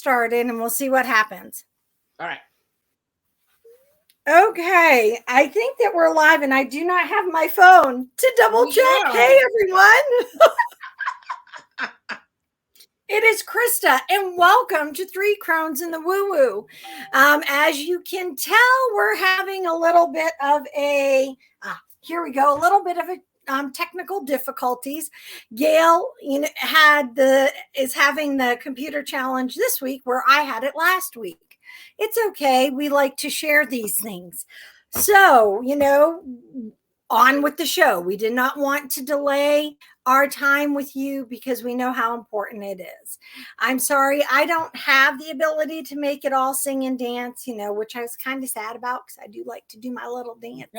started and we'll see what happens. All right. Okay, I think that we're live and I do not have my phone to double check. Yeah. Hey, everyone. It is Krista and welcome to Three Crones in the Woo Woo. As you can tell, we're having a little bit of a, here we go, a little bit of a technical difficulties. Gayle is having the computer challenge this week where I had it last week. It's okay. We like to share these things. So, on with the show. We did not want to delay our time with you because we know how important it is. I'm sorry, I don't have the ability to make it all sing and dance, which I was kind of sad about because I do like to do my little dance.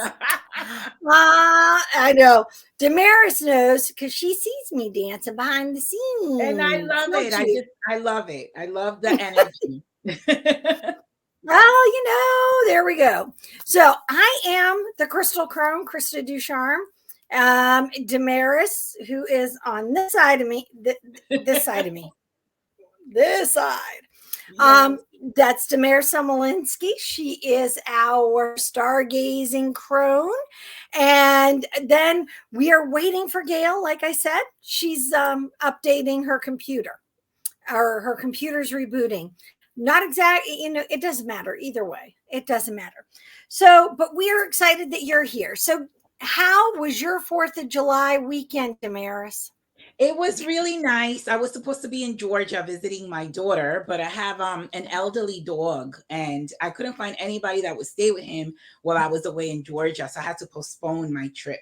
I know. Damaris knows because she sees me dancing behind the scenes. And I love it. I love it. I love the energy. Well, there we go. So I am the Crystal Crone, Krista Ducharme. Damaris, who is on this side of me, this side of me, this side. Yes. That's Damaris Samolinski. She is our stargazing crone. And then we are waiting for Gayle. Like I said, she's updating her computer, or her computer's rebooting. Not exactly, it doesn't matter either way. It doesn't matter. So, but we are excited that you're here. So how was your 4th of July weekend, Damaris? It was really nice. I was supposed to be in Georgia visiting my daughter, but I have an elderly dog and I couldn't find anybody that would stay with him while I was away in Georgia. So I had to postpone my trip.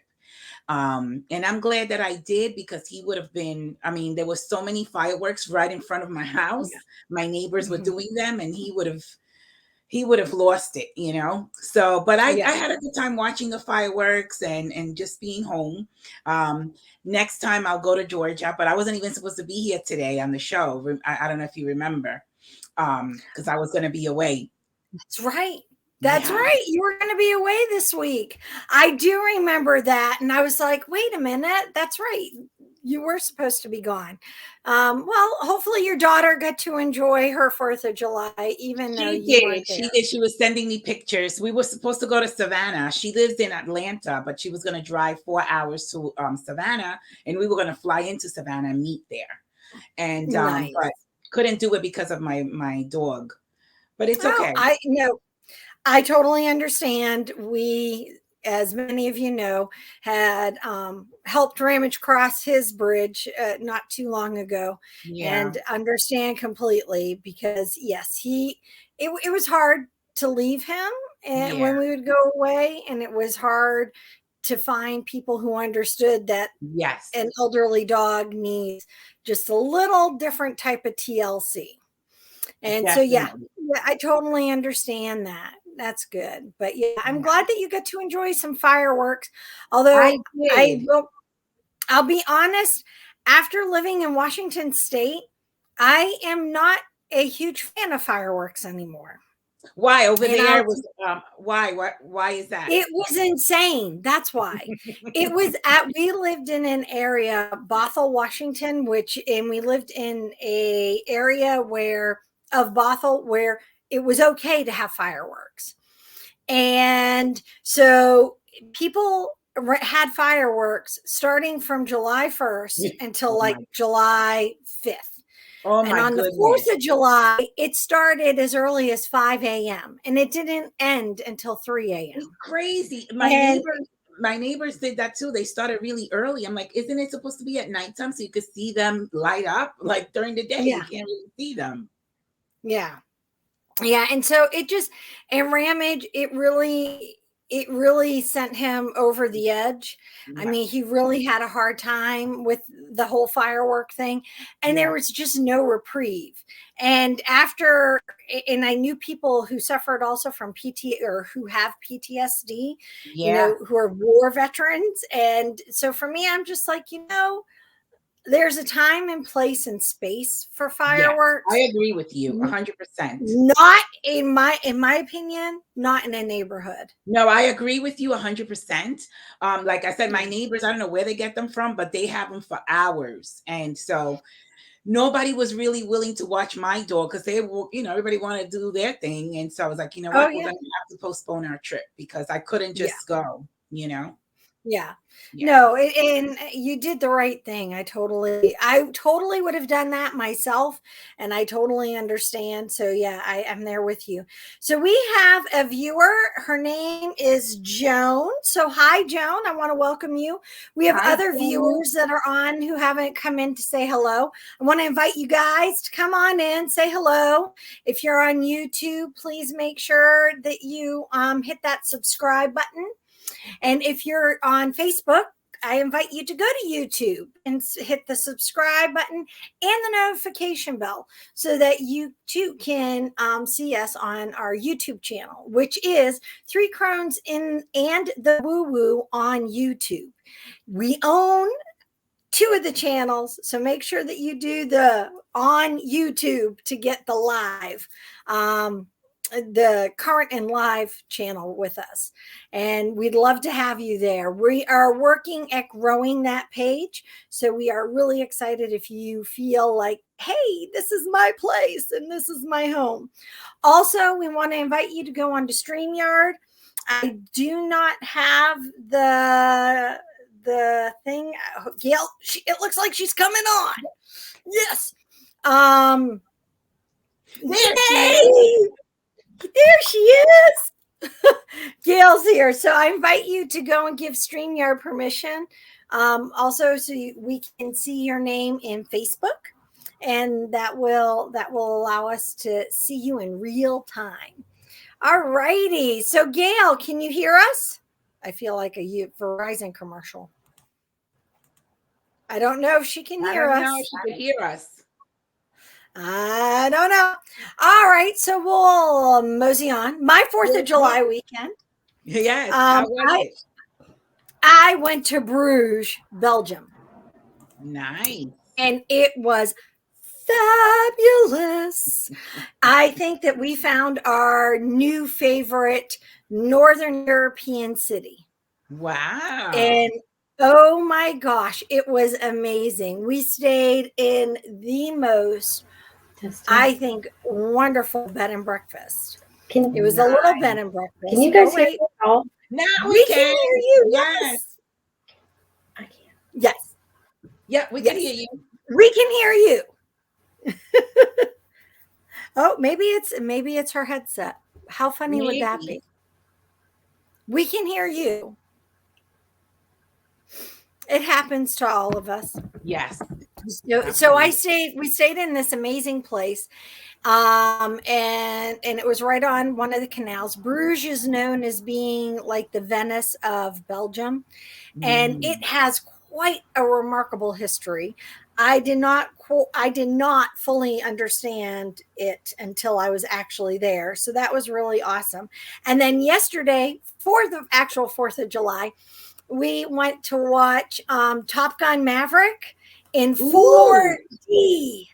And I'm glad that I did because he would have been, there was so many fireworks right in front of my house. Yeah. My neighbors were doing them and he would have lost it, So, but I had a good time watching the fireworks and just being home. Next time I'll go to Georgia, but I wasn't even supposed to be here today on the show. I don't know if you remember, because I was going to be away. That's right. That's right. You were going to be away this week. I do remember that. And I was like, wait a minute. That's right. You were supposed to be gone. Well, hopefully your daughter got to enjoy her 4th of July, even though you weren't there. She did. She was sending me pictures. We were supposed to go to Savannah. She lives in Atlanta, but she was going to drive 4 hours to Savannah, and we were going to fly into Savannah and meet there. And nice. But couldn't do it because of my dog. But it's okay. I totally understand. We, as many of you know, had helped Ramage cross his bridge not too long ago, and understand completely because yes, it was hard to leave him and when we would go away, and it was hard to find people who understood that an elderly dog needs just a little different type of TLC. And definitely. So I totally understand that. That's good. But I'm glad that you get to enjoy some fireworks. Although I'll be honest, after living in Washington State, I am not a huge fan of fireworks anymore. Why over there was why is that? It was insane. That's why. We lived in an area, Bothell, Washington, and we lived in a area of Bothell where it was okay to have fireworks. And so people had fireworks starting from July 1st until July 5th. Oh my and on the 4th of July, it started as early as 5 a.m. and it didn't end until 3 a.m. It's crazy. My neighbors did that too. They started really early. I'm like, isn't it supposed to be at nighttime so you could see them light up? Like during the day, you can't really see them. Yeah. And so Ramage, it really sent him over the edge. Yeah. He really had a hard time with the whole firework thing, and there was just no reprieve. And I knew people who suffered also from or who have PTSD, who are war veterans. And so for me, I'm just like, there's a time and place and space for fireworks. Yeah, I agree with you 100%. Not in my opinion, not in a neighborhood. No, I agree with you 100%. Like I said, my neighbors, I don't know where they get them from, but they have them for hours. And so nobody was really willing to watch my dog because they were, everybody wanted to do their thing. And so I was like, you know Oh what, we're yeah. going to have to postpone our trip because I couldn't Yeah. just go, Yeah. Yeah. No, and you did the right thing. I totally would have done that myself, and I totally understand. So yeah, I'm there with you. So we have a viewer. Her name is Joan. So hi, Joan. I want to welcome you. We have Hi, other Joan. viewers that are on who haven't come in to say hello. I want to invite you guys to come on in, say hello. If you're on YouTube, please make sure that you hit that subscribe button. And if you're on Facebook, I invite you to go to YouTube and hit the subscribe button and the notification bell so that you too can see us on our YouTube channel, which is Three Crones and the Woo Woo on YouTube. We own 2 of the channels, so make sure that you do the on YouTube to get the live. The current and live channel with us, and we'd love to have you there. We are working at growing that page, so we are really excited if you feel like, hey, this is my place and this is my home. Also, we want to invite you to go on to StreamYard. I do not have the thing. Gayle, it looks like she's coming on. Yes. There she is. Gayle's here. So I invite you to go and give StreamYard permission. Also, so we can see your name in Facebook, and that will allow us to see you in real time. All righty. So Gayle, can you hear us? I feel like a Verizon commercial. I don't know if she can hear us. I don't know if she can hear us. I don't know. All right, so we'll mosey on. My 4th of July weekend. Yes. How was it? I went to Bruges, Belgium. Nice. And it was fabulous. I think that we found our new favorite Northern European city. Wow. And oh my gosh, it was amazing. We stayed in the most, I think, wonderful bed and breakfast. It was a little bed and breakfast. Can you guys hear me all? Now we can hear you. Yes. I can. Yes. Yeah, we can hear you. We can hear you. Oh, maybe it's her headset. How funny would that be? We can hear you. It happens to all of us. Yes. So we stayed in this amazing place. And it was right on one of the canals. Bruges is known as being like the Venice of Belgium, and it has quite a remarkable history. I did not fully understand it until I was actually there. So that was really awesome. And then yesterday, for the actual 4th of July, we went to watch Top Gun Maverick in 4D.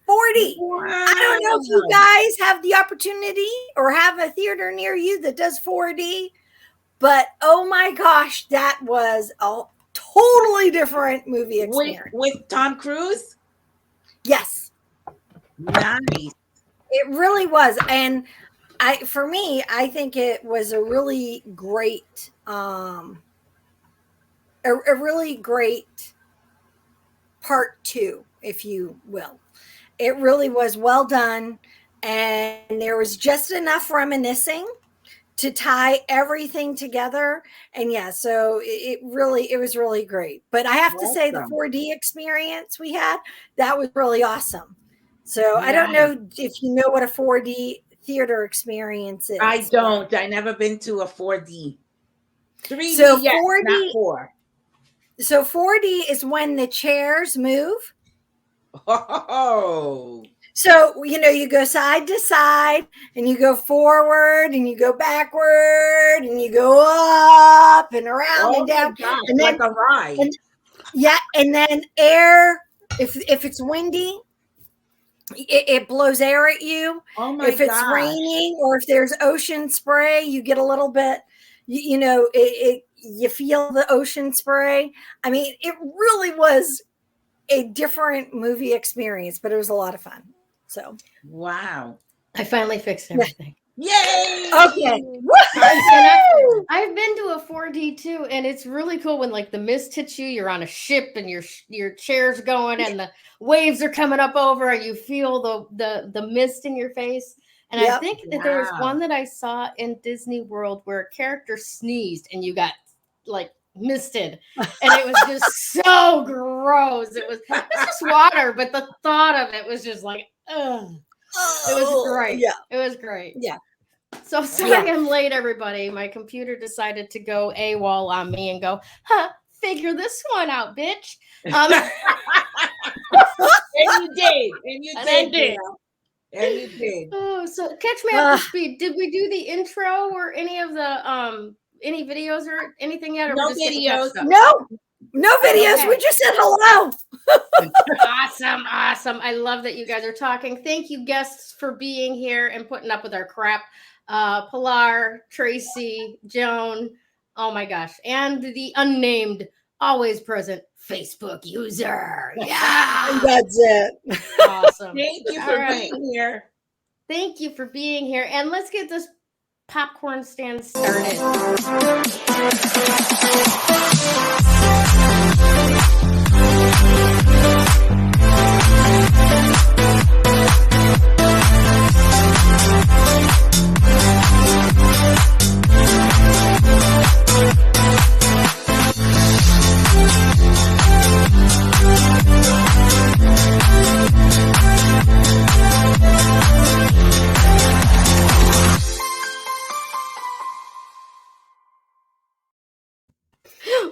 4D. Wow. I don't know if you guys have the opportunity or have a theater near you that does 4D, but oh my gosh, that was a totally different movie experience. With Tom Cruise? Yes. Nice. It really was. And for me, I think it was a really great, a really great part 2, if you will. It really was well done, and there was just enough reminiscing to tie everything together. And yeah, so it was really great. But I have to say, the 4D experience we had, that was really awesome. So I don't know if you know what a 4D theater experience is. I don't. I never been to a 4D. 3D, so yes, 4D, not 4. So 4D is when the chairs move. Oh. So, you go side to side, and you go forward, and you go backward, and you go up and around and down. Gosh, and then, like a ride. And then air, if it's windy, it blows air at you. Oh my if it's raining or if there's ocean spray, you get a little bit, you feel the ocean spray. I mean, it really was a different movie experience, but it was a lot of fun. So wow. I finally fixed everything. Yay! okay. I've been to a 4D too, and it's really cool when like the mist hits you. You're on a ship, and your chair's going, and the waves are coming up over, and you feel the mist in your face. And I think that there was one that I saw in Disney World where a character sneezed, and you got like misted, and it was just so gross. It was just water, but the thought of it was just like, ugh. It was great. Yeah. It was great. Yeah. So sorry I'm late, everybody. My computer decided to go AWOL on me and go, figure this one out, bitch. And you did. And you did. And you did. Oh, so catch me up to speed. Did we do the intro or any of the any videos or anything yet? Or No videos. No videos. Okay. We just said hello. Awesome. I love that you guys are talking. Thank you, guests, for being here and putting up with our crap. Pilar, Tracy, Joan, oh my gosh, and the unnamed, always present Facebook user. Yeah, that's it. Awesome. Thank you for being here. Thank you for being here, and let's get this popcorn stand started.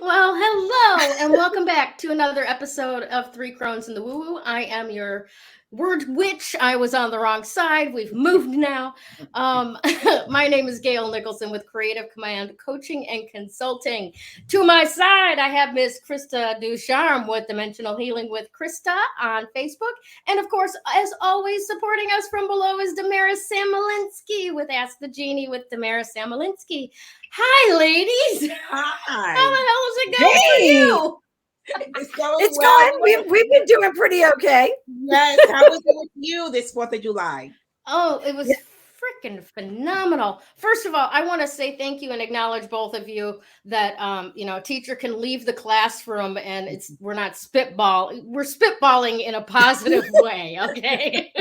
Well, hello, and welcome back to another episode of Three Crones in the Woo Woo. I am your word witch. I was on the wrong side. We've moved now. My name is Gayle Nicholson with Creative Command Coaching and Consulting. To my side, I have Miss Krista Ducharme with Dimensional Healing with Krista on Facebook. And of course, as always, supporting us from below is Damaris Samolinski with Ask the Genie with Damaris Samolinski. Hi, ladies. Hi. How the hell is it going for you? It's going. We've been doing pretty okay. Yes. How was it with you this 4th of July? Oh, it was freaking phenomenal. First of all, I want to say thank you and acknowledge both of you that a teacher can leave the classroom and we're not we're spitballing in a positive way. Okay.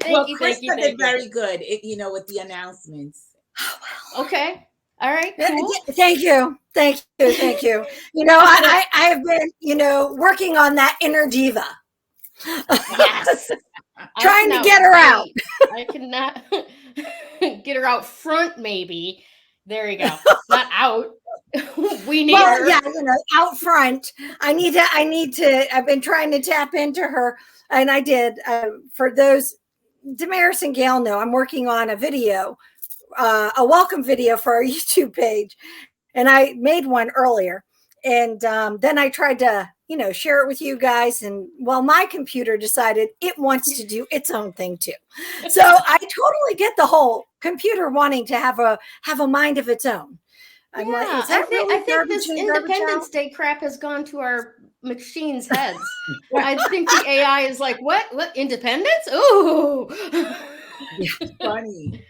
Thank you. Krista did very good. With the announcements. Okay. All right. Cool. Thank you. I have been, working on that inner diva. Yes. Trying to get her out. I cannot get her out front, maybe. There you go. Not out. We need her. Yeah, out front. I need to, I've been trying to tap into her. And I did. For those, Damaris and Gayle know, I'm working on a video. A welcome video for our YouTube page, and I made one earlier, and then I tried to share it with you guys, and my computer decided it wants to do its own thing too. So I totally get the whole computer wanting to have a mind of its own. I'm like, is that I think this Independence Day crap has gone to our machines' heads. I think the AI is like, what independence? Ooh. It's funny.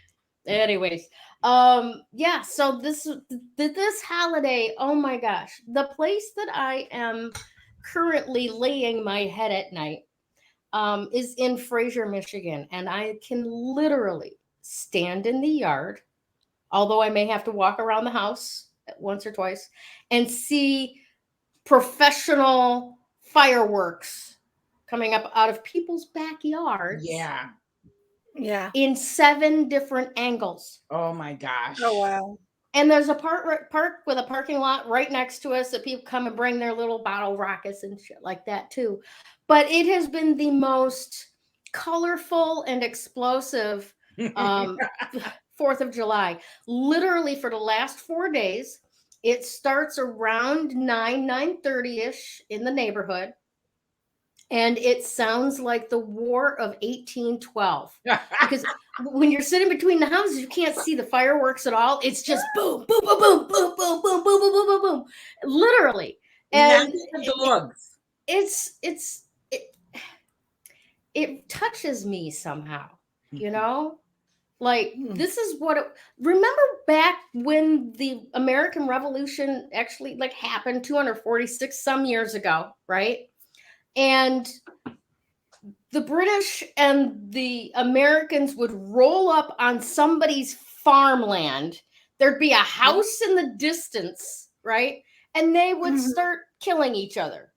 Anyways, so this holiday, oh my gosh, the place that I am currently laying my head at night is in Fraser, Michigan, and I can literally stand in the yard, although I may have to walk around the house once or twice, and see professional fireworks coming up out of people's backyards. Yeah. In 7 different angles. Oh my gosh. Oh wow. And there's a park with a parking lot right next to us that people come and bring their little bottle rockets and shit like that too. But it has been the most colorful and explosive 4th of July. Literally for the last 4 days. It starts around 9:30ish in the neighborhood. And it sounds like the War of 1812. Because when you're sitting between the houses, you can't see the fireworks at all. It's just boom, boom, boom, boom, boom, boom, boom, boom, boom, boom, boom, boom. Literally. And the dogs. it touches me somehow, you Mhm. know? Like, this is what remember back when the American Revolution actually like happened 246 some years ago, right? And the British and the Americans would roll up on somebody's farmland. There'd be a house in the distance, right? And they would start killing each other.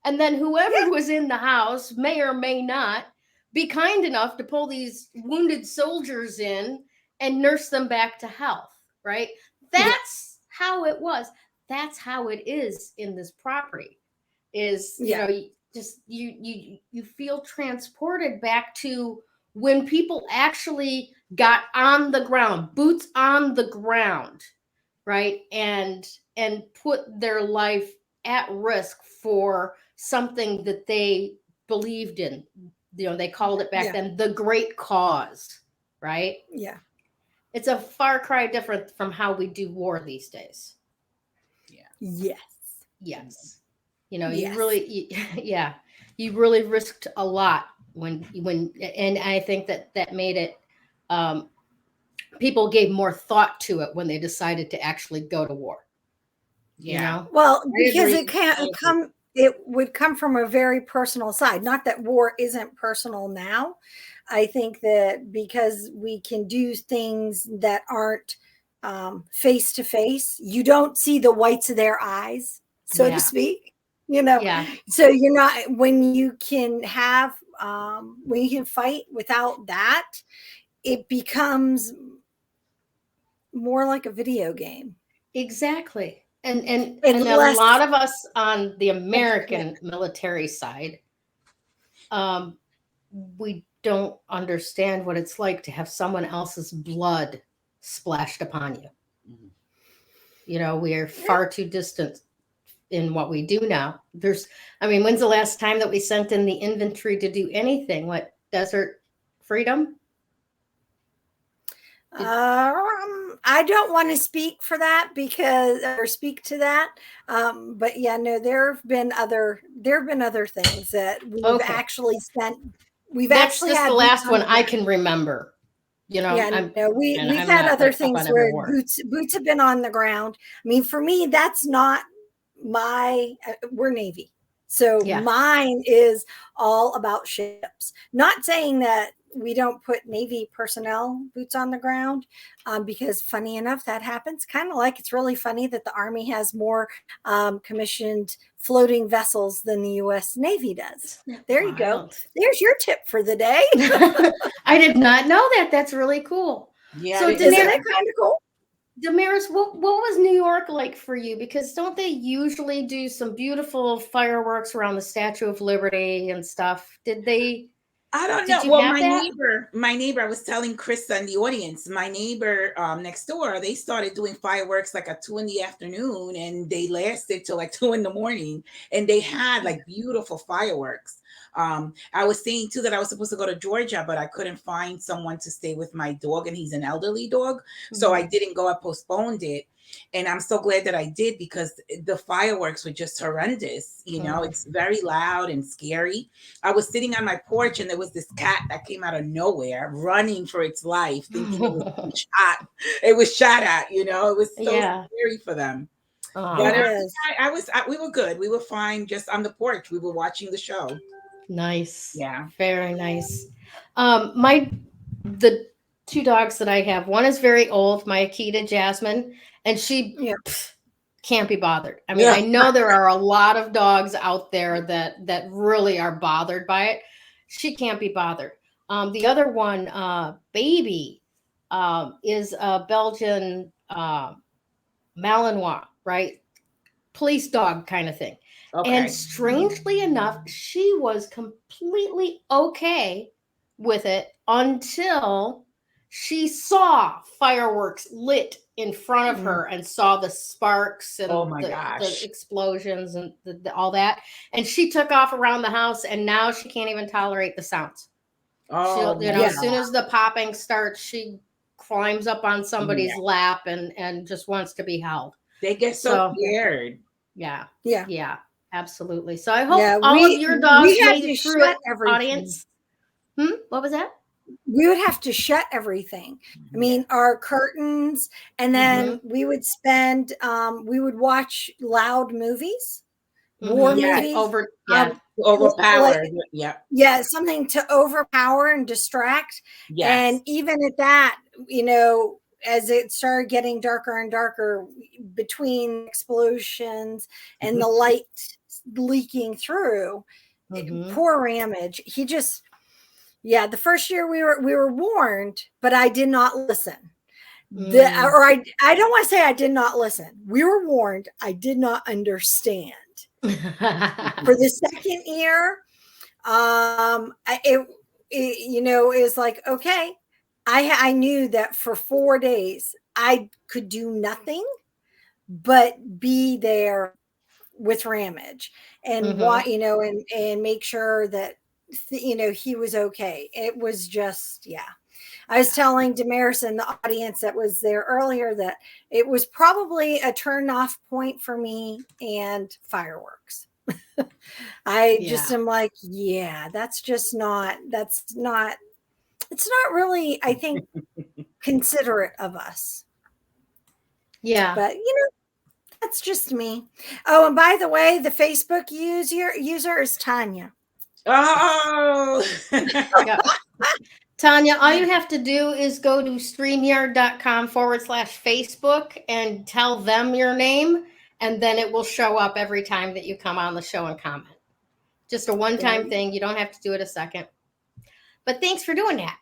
And then whoever was in the house may or may not be kind enough to pull these wounded soldiers in and nurse them back to health, right? That's how it was. That's how it is in this property. Is, you know, you feel transported back to when people actually got on the ground, boots on the ground, right? And put their life at risk for something that they believed in. You know, they called it back then the great cause, right? Yeah. It's a far cry different from how we do war these days. Yes. You know, you really, you really risked a lot when, and I think that made it, people gave more thought to it when they decided to actually go to war. You know? Well, because it would come from a very personal side. Not that war isn't personal now. I think that because we can do things that aren't face to face, you don't see the whites of their eyes, so to speak. You know, so you're not, when you can have, when you can fight without that, it becomes more like a video game. Exactly. And a lot of us on the American military side, we don't understand what it's like to have someone else's blood splashed upon you. You know, we are far too distant in what we do now. When's the last time that we sent in the infantry to do anything? What, Desert Freedom? I don't want to speak for that or speak to that. But yeah, no, there have been other things that we've actually sent. That's just had the last one I can remember. You know, we've had other things where boots have been on the ground. I mean, for me, that's not we're Navy. So mine is all about ships. Not saying that we don't put Navy personnel boots on the ground, because funny enough, that happens. Kind of like it's really funny that the Army has more commissioned floating vessels than the U.S. Navy does. There you go. There's your tip for the day. I did not know that. That's really cool. Yeah, so isn't it kind of cool? Damaris, what was New York like for you? Because don't they usually do some beautiful fireworks around the Statue of Liberty and stuff? Did they? I don't know. Well, my neighbor, I was telling Krista in the audience, my neighbor next door, they started doing fireworks like at 2 PM, and they lasted till like 2 AM, and they had like beautiful fireworks. I was saying too that I was supposed to go to Georgia, but I couldn't find someone to stay with my dog, and he's an elderly dog. So I didn't go. I postponed it. And I'm so glad that I did, because the fireworks were just horrendous. You know, it's very loud and scary. I was sitting on my porch, and there was this cat that came out of nowhere running for its life, thinking it was being shot. It was shot at, you know, it was so scary for them. But we were good. We were fine just on the porch. We were watching the show. Nice. Yeah. Very nice. The 2 dogs that I have, one is very old, my Akita Jasmine, and she can't be bothered. I mean, I know there are a lot of dogs out there that really are bothered by it. She can't be bothered. The other one, Baby, is a Belgian Malinois, right? Police dog kind of thing. Okay. And strangely enough, she was completely okay with it until she saw fireworks lit in front of her and saw the sparks and the explosions and all that. And she took off around the house, and now she can't even tolerate the sounds. As soon as the popping starts, she climbs up on somebody's lap and just wants to be held. They get so scared. Yeah. Absolutely. So I hope all of your dogs made it through it, audience. What was that? We would have to shut everything. I mean, our curtains, and then we would spend, we would watch loud movies, war movies. Overpower. Yeah, something to overpower and distract. Yes. And even at that, you know, as it started getting darker and darker between explosions and the light leaking through, poor Ramage, he just, the first year we were warned, but I did not listen. I don't want to say I did not listen. We were warned. I did not understand. For the second year, it you know, is like, okay, I knew that for 4 days I could do nothing but be there with Ramage and what, you know, and make sure that, you know, he was okay. It was just, I was telling Damaris and the audience that was there earlier that it was probably a turn off point for me and fireworks. I just am like, it's not really, I think, considerate of us. Yeah. But, you know, that's just me. Oh, and by the way, the Facebook user is Tanya. Oh. Tanya, all you have to do is go to streamyard.com/Facebook and tell them your name, and then it will show up every time that you come on the show and comment. Just a one-time thing. You don't have to do it a second. But thanks for doing that.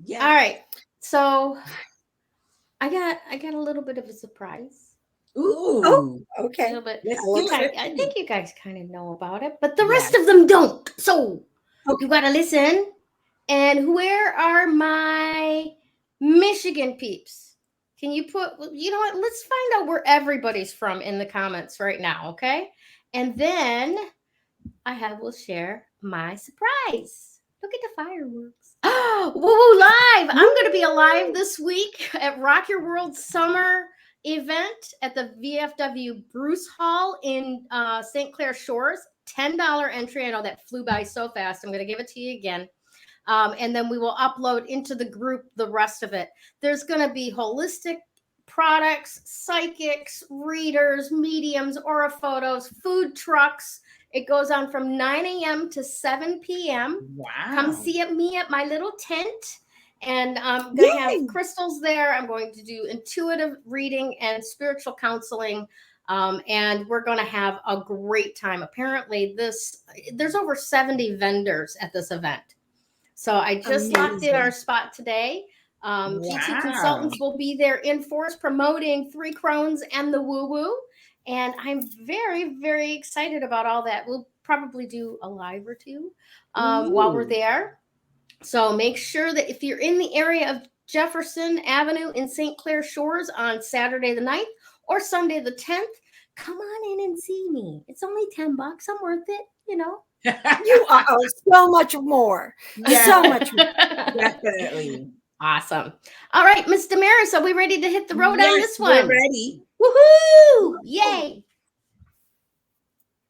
Yeah. All right. So I got a little bit of a surprise. Ooh. Oh, okay. A little bit. I think you guys kind of know about it, but the rest of them don't. So you got to listen. And where are my Michigan peeps? Can you you know what? Let's find out where everybody's from in the comments right now, okay? And then will share my surprise. Look at the fireworks. Woo, live. I'm going to be alive this week at Rock Your World Summer event at the VFW Bruce Hall in St. Clair Shores. $10 entry. I know that flew by so fast. I'm going to give it to you again. And then we will upload into the group the rest of it. There's going to be holistic products, psychics, readers, mediums, aura photos, food trucks. It goes on from 9 a.m. to 7 p.m. Wow. Come see me at my little tent. And I'm going to have crystals there. I'm going to do intuitive reading and spiritual counseling. And we're going to have a great time. Apparently, there's over 70 vendors at this event. So I just locked in our spot today. PT Consultants will be there in force promoting 3 Crones and the Woo Woo. And I'm very, very excited about all that. We'll probably do a live or two while we're there. So make sure that if you're in the area of Jefferson Avenue in St. Clair Shores on Saturday the 9th or Sunday the 10th, come on in and see me. It's only $10. I'm worth it, you know. You are so much more. Yeah. So much more. Definitely. Awesome. All right, Miss Damaris, are we ready to hit the road on this one? We're ready. Woohoo! Yay!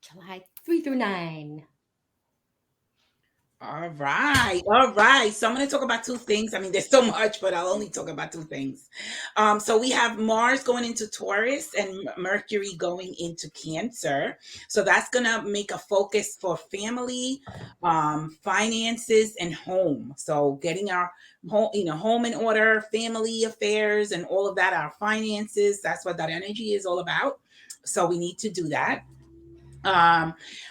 July 3 through 9. All right. So I'm going to talk about 2 things. I mean, there's so much, but I'll only talk about 2 things. So we have Mars going into Taurus and Mercury going into Cancer. So that's going to make a focus for family, finances, and home. So getting our home in order, family affairs, and all of that, our finances. That's what that energy is all about. So we need to do that.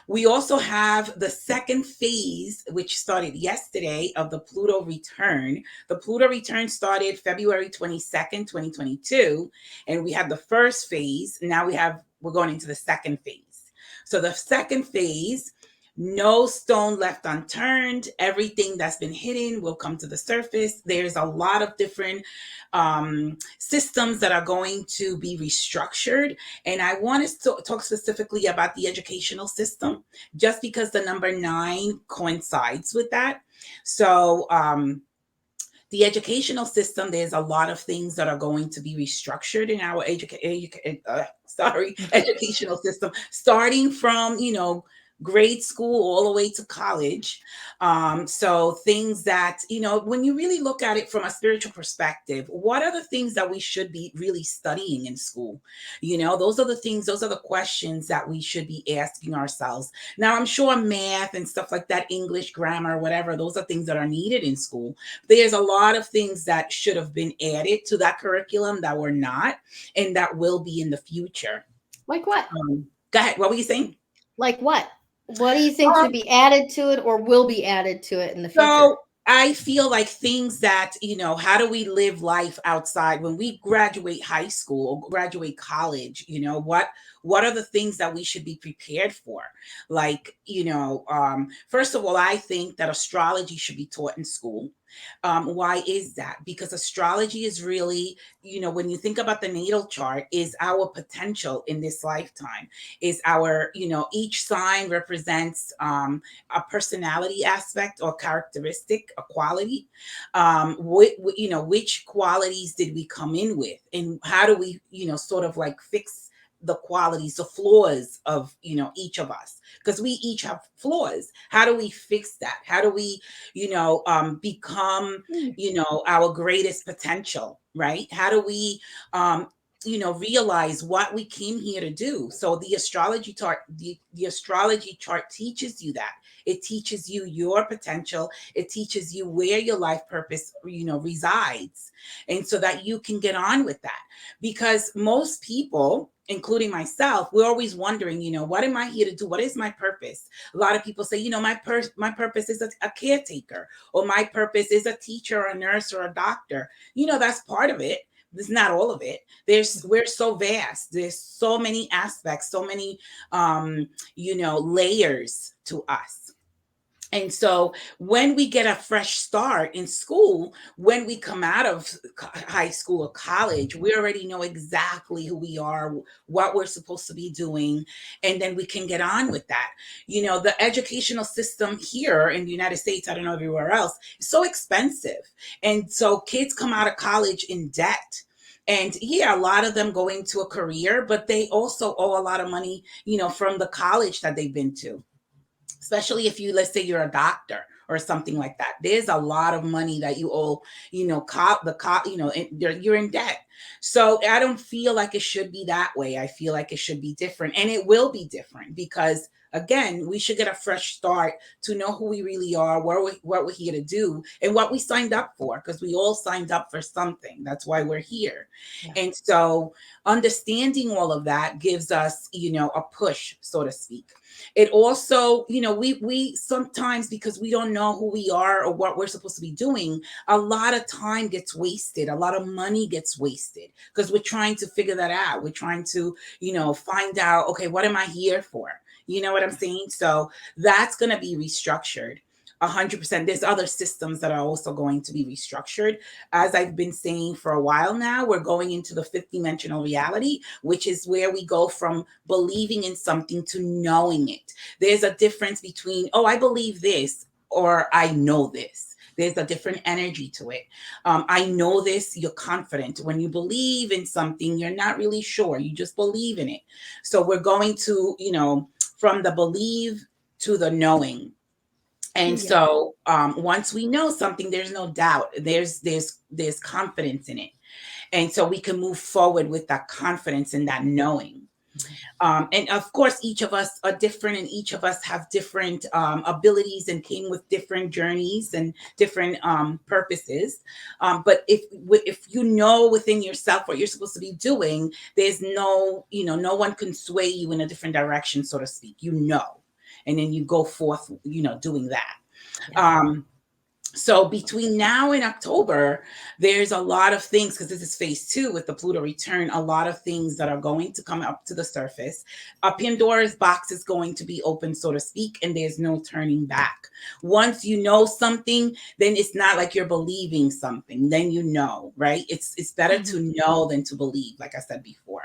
We also have the second phase, which started yesterday, of the Pluto return. The Pluto return started February 22nd, 2022, and we had the first phase. Now we're going into the second phase. So the second phase, no stone left unturned. Everything that's been hidden will come to the surface. There's a lot of different systems that are going to be restructured. And I want to talk specifically about the educational system, just because the number 9 coincides with that. So the educational system, there's a lot of things that are going to be restructured in our educational system, starting from, grade school all the way to college. So things that, when you really look at it from a spiritual perspective, what are the things that we should be really studying in school? Those are the things, those are the questions that we should be asking ourselves. Now, I'm sure math and stuff like that, English, grammar, whatever, those are things that are needed in school. There's a lot of things that should have been added to that curriculum that were not, and that will be in the future. Like what? Go ahead. What were you saying? Like what? What do you think should be added to it or will be added to it in the future? So I feel like things that, how do we live life outside when we graduate high school or graduate college? What are the things that we should be prepared for? Like, first of all, I think that astrology should be taught in school. Why is that? Because astrology is really, when you think about the natal chart, is our potential in this lifetime, is our, each sign represents a personality aspect or characteristic, a quality. Which qualities did we come in with, and how do we, sort of like fix the qualities, the flaws of, each of us, because we each have flaws. How do we fix that? How do we, become, our greatest potential, right? How do we, realize what we came here to do? So the astrology chart, the astrology chart teaches you that. It teaches you your potential. It teaches you where your life purpose, resides. And so that you can get on with that. Because most people, including myself, we're always wondering, what am I here to do? What is my purpose? A lot of people say, my purpose is a caretaker, or my purpose is a teacher, or a nurse, or a doctor. That's part of it. It's not all of it. We're so vast. There's so many aspects, so many, layers to us. And so when we get a fresh start in school, when we come out of high school or college, we already know exactly who we are, what we're supposed to be doing, and then we can get on with that. The educational system here in the United States, I don't know everywhere else, is so expensive. And so kids come out of college in debt. And a lot of them go into a career, but they also owe a lot of money, from the college that they've been to. Especially if let's say you're a doctor or something like that. There's a lot of money that you owe, you're in debt. So I don't feel like it should be that way. I feel like it should be different, and it will be different, because again, we should get a fresh start to know who we really are, what we're here to do, and what we signed up for, because we all signed up for something. That's why we're here. Yeah. And so understanding all of that gives us, a push, so to speak. It also, we sometimes, because we don't know who we are or what we're supposed to be doing, a lot of time gets wasted. A lot of money gets wasted because we're trying to figure that out. We're trying to, find out, okay, what am I here for? You know what I'm saying? So that's going to be restructured 100%. There's other systems that are also going to be restructured. As I've been saying for a while now, we're going into the fifth dimensional reality, which is where we go from believing in something to knowing it. There's a difference between, I believe this, or I know this. There's a different energy to it. I know this, you're confident. When you believe in something, you're not really sure. You just believe in it. So we're going to, from the believe to the knowing. And so once we know something, there's no doubt. There's confidence in it. And so we can move forward with that confidence and that knowing. And of course, each of us are different, and each of us have different abilities and came with different journeys and different purposes. But if you know within yourself what you're supposed to be doing, there's no one can sway you in a different direction, so to speak, and then you go forth, doing that. Yeah. So between now and October, there's a lot of things, because this is phase 2 with the Pluto return, a lot of things that are going to come up to the surface. A Pandora's box is going to be open, so to speak, and there's no turning back. Once you know something, then it's not like you're believing something. Then right? It's better to know than to believe, like I said before.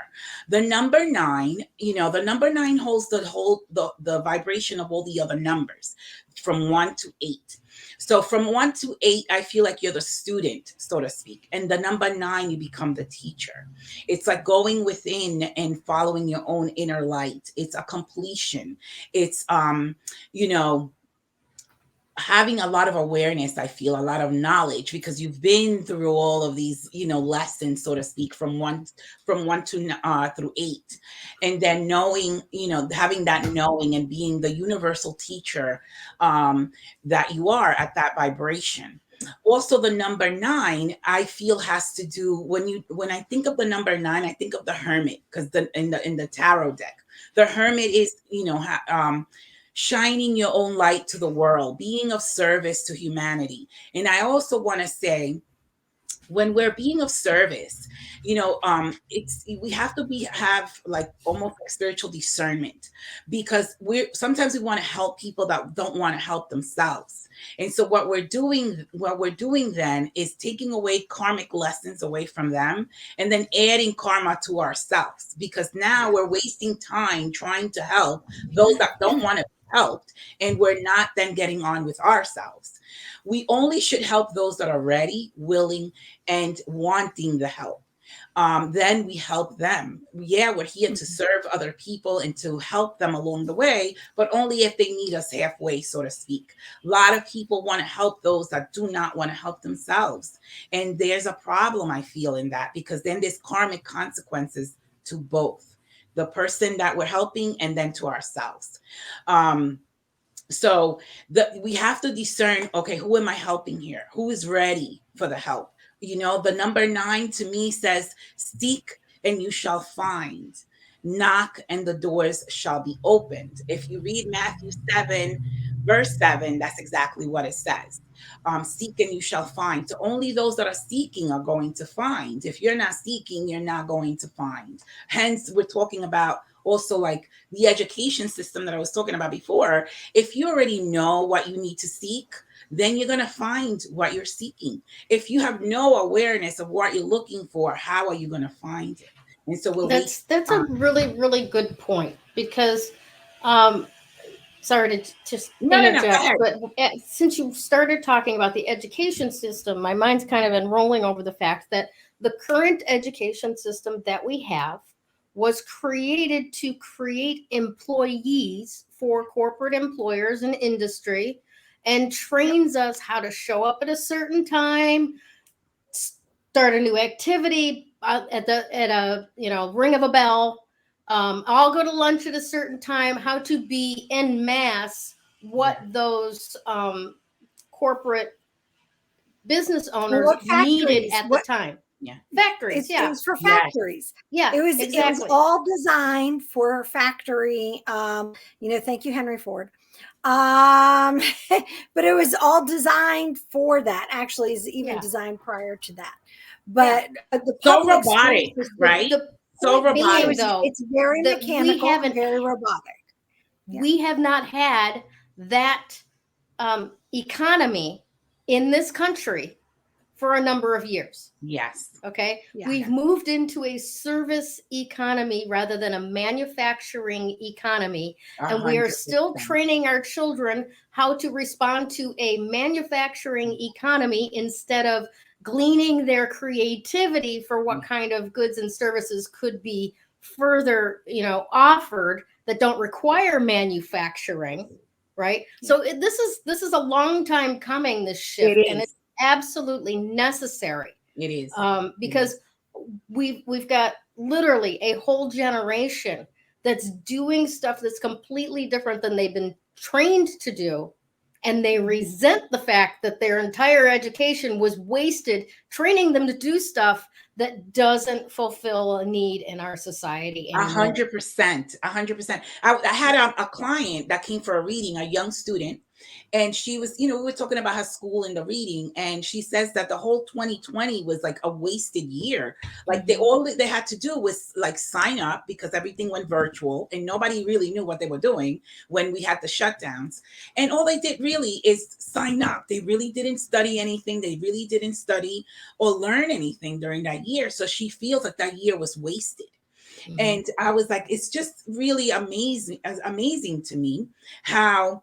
The number 9, the number 9 holds the vibration of all the other numbers from 1 to 8. So from 1 to 8, I feel like you're the student, so to speak. And the number 9, you become the teacher. It's like going within and following your own inner light. It's a completion. It's, you know, having a lot of awareness, I feel, a lot of knowledge, because you've been through all of these, you know, lessons, so to speak, from one to through 8. And then knowing, you know, having that knowing and being the universal teacher that you are at that vibration. Also, the number 9, I feel, has to do, when I think of the number 9, I think of the hermit, because in the tarot deck, the hermit is, you know, shining your own light to the world, being of service to humanity. And I also want to say, when we're being of service, you know, we have to have like almost like spiritual discernment, because sometimes we want to help people that don't want to help themselves. And so what we're doing then is taking away karmic lessons away from them, and then adding karma to ourselves, because now we're wasting time trying to help those that don't want to be helped, and we're not then getting on with ourselves. We only should help those that are ready, willing, and wanting the help. Then we help them. Yeah, we're here to serve other people and to help them along the way, but only if they meet us halfway, so to speak. A lot of people want to help those that do not want to help themselves. And there's a problem, I feel, in that, because then there's karmic consequences to both the person that we're helping and then to ourselves. So we have to discern, okay, who am I helping here? Who is ready for the help? You know, the number 9 to me says, seek and you shall find. Knock and the doors shall be opened. If you read Matthew 7, verse 7, that's exactly what it says. Seek and you shall find. So only those that are seeking are going to find. If you're not seeking, you're not going to find. Hence, we're talking about also like the education system that I was talking about before. If you already know what you need to seek, then you're going to find what you're seeking. If you have no awareness of what you're looking for, how are you going to find it? And so that's a really, really good point, because sorry to just interject, but since you started talking about the education system, my mind's kind of been rolling over the fact that the current education system that we have was created to create employees for corporate employers and industry, and trains us how to show up at a certain time, start a new activity at a ring of a bell, all go to lunch at a certain time, how to be en masse what those corporate business owners needed at the time. Yeah. Factories. It was for factories. Yeah. It was all designed for factory. Thank you, Henry Ford. But it was all designed for that. Actually, is even designed prior to that. But the so robotic, right? So robotic. It's very mechanical and very robotic. Yeah. We have not had that economy in this country for a number of years. Yes. Okay. Yeah. We've moved into a service economy rather than a manufacturing economy. 100%. And we are still training our children how to respond to a manufacturing economy instead of gleaning their creativity for what kind of goods and services could be further, offered that don't require manufacturing. Right. Yeah. So this is a long time coming, this shift, and it's absolutely necessary. It is. Because we've got literally a whole generation that's doing stuff that's completely different than they've been trained to do. And they resent the fact that their entire education was wasted training them to do stuff that doesn't fulfill a need in our society. 100%. I had a client that came for a reading, a young student, and she was, we were talking about her school in the reading, and she says that the whole 2020 was like a wasted year. Like all they had to do was like sign up, because everything went virtual and nobody really knew what they were doing when we had the shutdowns. And all they did really is sign up. They really didn't study anything. They really didn't study or learn anything during that year. So she feels that that year was wasted. And I was like, it's just really amazing to me how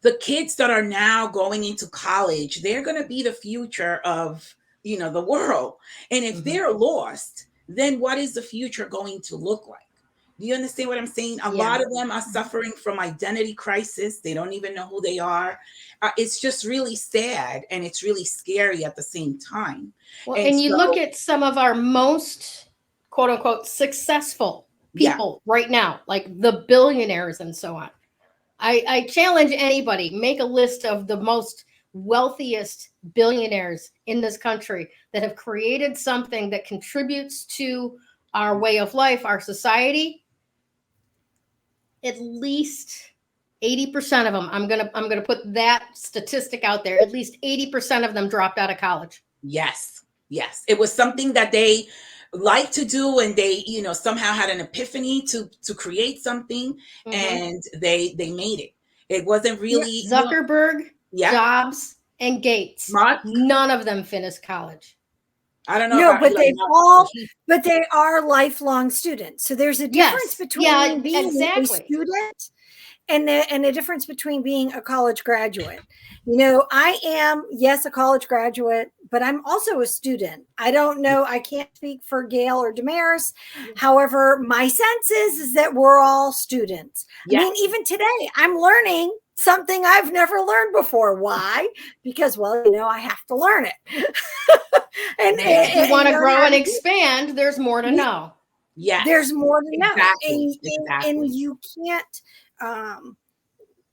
the kids that are now going into college, they're going to be the future of, the world. And if they're lost, then what is the future going to look like? Do you understand what I'm saying? A lot of them are suffering from identity crisis. They don't even know who they are. It's just really sad, and it's really scary at the same time. Well, and you look at some of our most quote unquote successful people right now, like the billionaires and so on. I challenge anybody, make a list of the most wealthiest billionaires in this country that have created something that contributes to our way of life, our society. At least 80% of them, I'm gonna put that statistic out there. At least 80% of them dropped out of college. Yes. It was something that they like to do, and they, somehow had an epiphany to create something, and they made it. It wasn't really Zuckerberg, Jobs, and Gates. None of them finished college. I don't know. No, but they are lifelong students. So there's a difference between being a student and a difference between being a college graduate. I am, yes, a college graduate, but I'm also a student. I don't know. I can't speak for Gayle or Damaris. However, my sense is that we're all students. I mean, even today, I'm learning something I've never learned before. Why? Because, I have to learn it. and if you want to grow and expand, there's more to know. Yeah, there's more to know. Exactly. And you can't,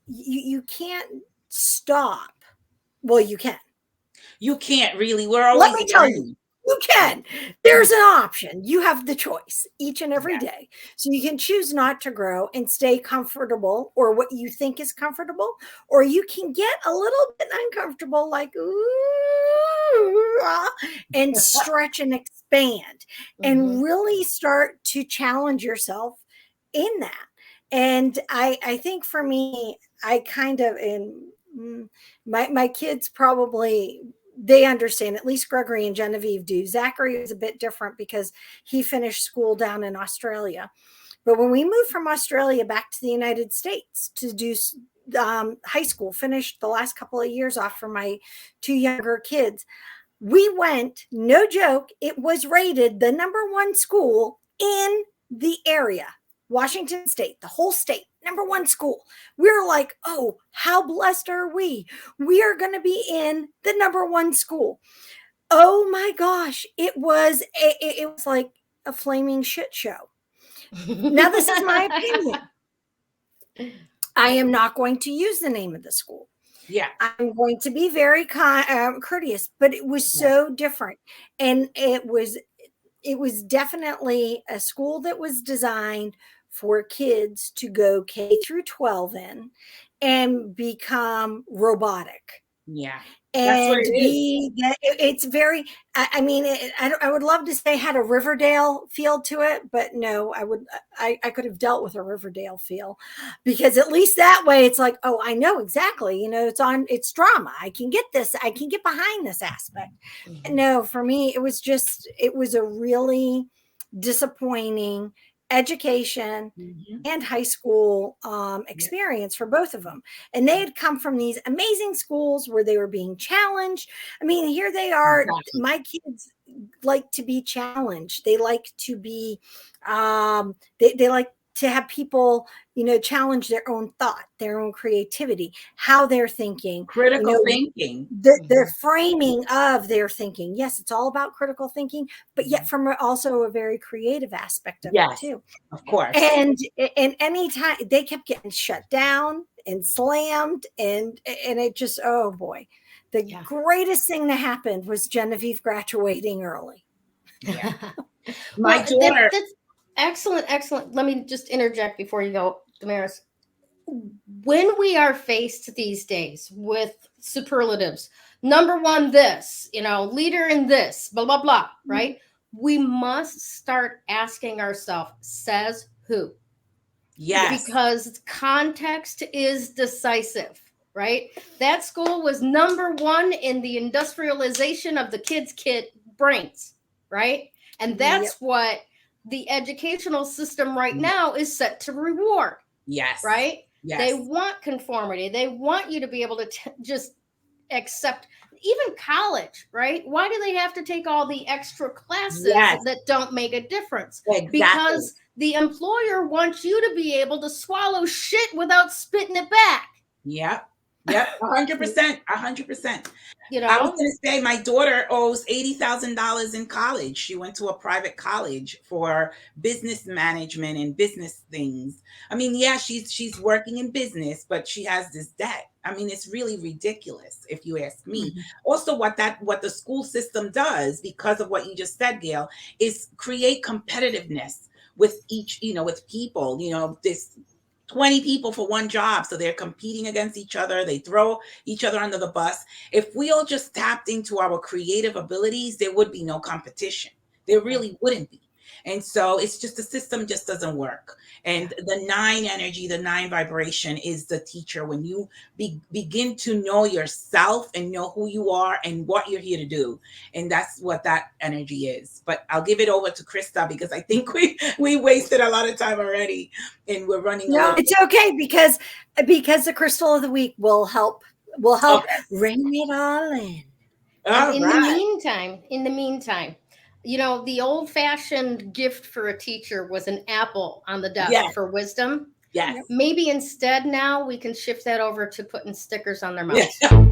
you can't stop. Well, you can. You can't really. We're always. Let me tell you. You can. There's an option. You have the choice each and every day. So you can choose not to grow and stay comfortable, or what you think is comfortable, or you can get a little bit uncomfortable, like, and stretch and expand and really start to challenge yourself in that. And I think for me, I kind of, in my kids probably, they understand, at least Gregory and Genevieve do. Zachary is a bit different because he finished school down in Australia. But when we moved from Australia back to the United States to do high school, finished the last couple of years off for my two younger kids, we went, no joke, it was rated the #1 school in the area. Washington State, the whole state, #1 school. We're like, oh, how blessed are we? We are going to be in the #1 school. Oh my gosh, it was like a flaming shit show. Now, this is my opinion. I am not going to use the name of the school. Yeah, I'm going to be very courteous, but it was so different, and it was definitely a school that was designed for kids to go K through 12 in and become robotic. Yeah. And that's what it is. It's very, I mean, I would love to say had a Riverdale feel to it, but no, I could have dealt with a Riverdale feel, because at least that way it's like, oh, I know exactly, it's drama. I can get this. I can get behind this aspect. No, for me, it was a really disappointing education and high school experience for both of them. And they had come from these amazing schools where they were being challenged. I mean, here they are. My kids like to be challenged. They like to be, they like to have people, challenge their own thought, their own creativity, how they're thinking. Critical thinking. The framing of their thinking. Yes, it's all about critical thinking, but yet from also a very creative aspect of it too. Of course. And anytime they kept getting shut down and slammed, and it just, oh boy. The greatest thing that happened was Genevieve graduating early. Yeah. My daughter. That's excellent. Let me just interject before you go, Damaris. When we are faced these days with superlatives, #1 this, leader in this, blah, blah, blah, right? We must start asking ourselves, says who? Yes. Because context is decisive, right? That school was #1 in the industrialization of the kids' brains, right? And that's what the educational system right now is set to reward. Yes. Right? Yes. They want conformity. They want you to be able to just accept. Even college, right? Why do they have to take all the extra classes that don't make a difference? Exactly. Because the employer wants you to be able to swallow shit without spitting it back. Yep. 100%. 100%. You know, I was going to say my daughter owes $80,000 in college. She went to a private college for business management and business things. I mean, yeah, she's working in business, but she has this debt. I mean, it's really ridiculous if you ask me. Mm-hmm. Also, what the school system does, because of what you just said, Gayle, is create competitiveness with each, with people, this 20 people for one job. So they're competing against each other. They throw each other under the bus. If we all just tapped into our creative abilities, there would be no competition. There really wouldn't be. And so it's just the system just doesn't work. And the 9 energy, the 9 vibration is the teacher. When you begin to know yourself and know who you are and what you're here to do. And that's what that energy is. But I'll give it over to Krista because I think we wasted a lot of time already and we're running. No, it's okay because the crystal of the week will help rein it all in. In the meantime, the old-fashioned gift for a teacher was an apple on the desk for wisdom. Yes. Maybe instead now we can shift that over to putting stickers on their mouths. Yeah.